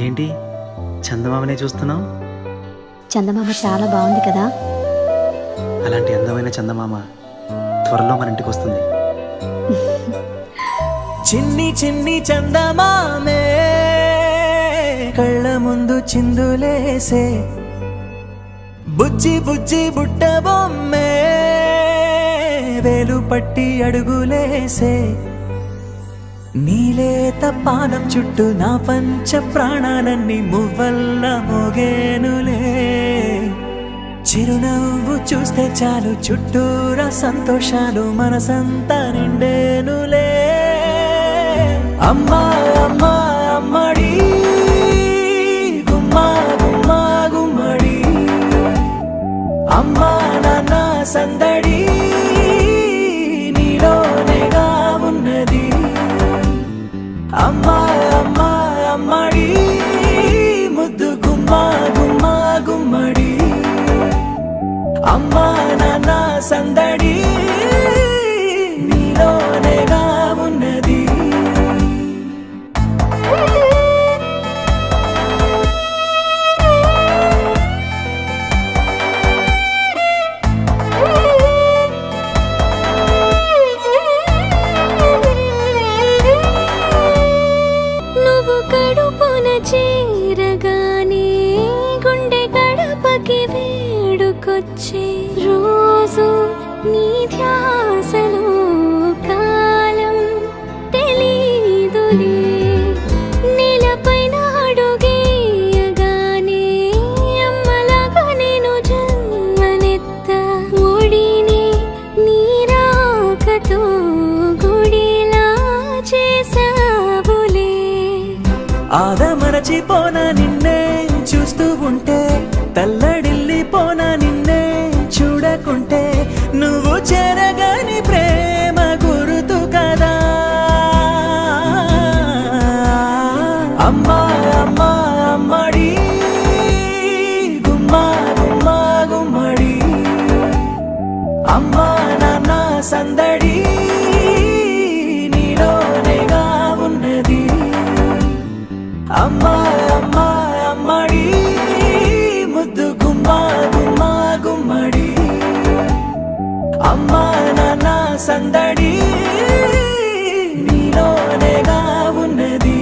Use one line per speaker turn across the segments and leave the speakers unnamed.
ఏంటి చందమామనే చూస్తున్నావు?
చందమామ చాలా బాగుంది కదా.
అలాంటి అందమైన చందమామ త్వరలో మన ఇంటికి వస్తుంది.
చిన్ని చిన్ని చందమామే కళ్ళ ముందు చిందులేసే, బుజ్జి బుజ్జి బుట్ట బొమ్మే వేలు పట్టి అడుగులేసే, నీలేత పానం చుట్టూ నా పంచ ప్రాణాలన్నీ మువ్వల్ల మోగేనులే. చిరునవ్వు చూస్తే చాలు చుట్టూరా సంతోషాలు మనసంతా నిండేనులే. అమ్మా అమ్మా అమ్మడి గుమ్మా గుమ్మా గుమ్మడి, అమ్మా నాన్న సందడి నీలోనేగా ఉన్నది. అమ్మా అమ్మా అమ్మడి ముద్దు గుమ్మా గుమ్మా గుమ్మడి, అమ్మా నాన్న సందడి నీలోనేగా ఉన్నది.
నువ్వు కడుపున చేరగానే గుండె గడపకి వేడుకొచ్చే, రోజు నీ ధ్యాసలో కాలం తెలీదులే. నేలపైన అడుగేయగానే అమ్మలాగా నేను జన్మనెత్త, ఒడిని నీ రాకతో గుడిలా చేసావులే.
ఆదమరచిపోనా నిన్నే చూస్తూ ఉంటే, తల్లడిల్లిపోనా నిన్నే చూడకుంటే, నువ్వు చెరగని ప్రేమ గురుతు కదా. అమ్మా అమ్మా అమ్మడి గుమ్మా గుమ్మా గుమ్మడి, అమ్మా నాన్న సందడి నీలోనేగా ఉన్నది. అమ్మా అమ్మా అమ్మడి ముద్దు గుమ్మా గుమ్మా గుమ్మడి, అమ్మా నాన్న సందడి నీలోనేగా ఉన్నది.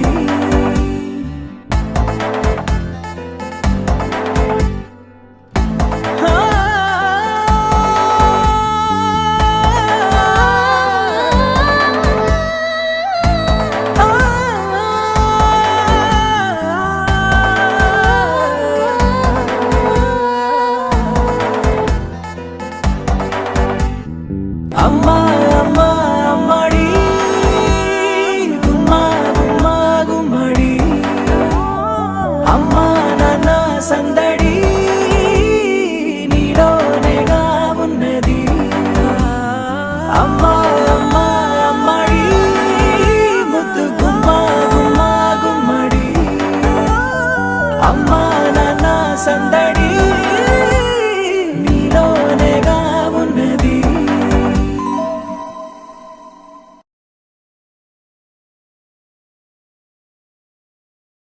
అమ్మా అమ్మా అమ్మడి గుమ్మా గుమ్మా గుమ్మడి, అమ్మా నాన్న సందడి నీలోనేగా ఉన్నది. అమ్మా అమ్మా అమ్మడి ముద్దు గుమ్మా గుమ్మా గుమ్మడి, అమ్మా నాన్న సందడి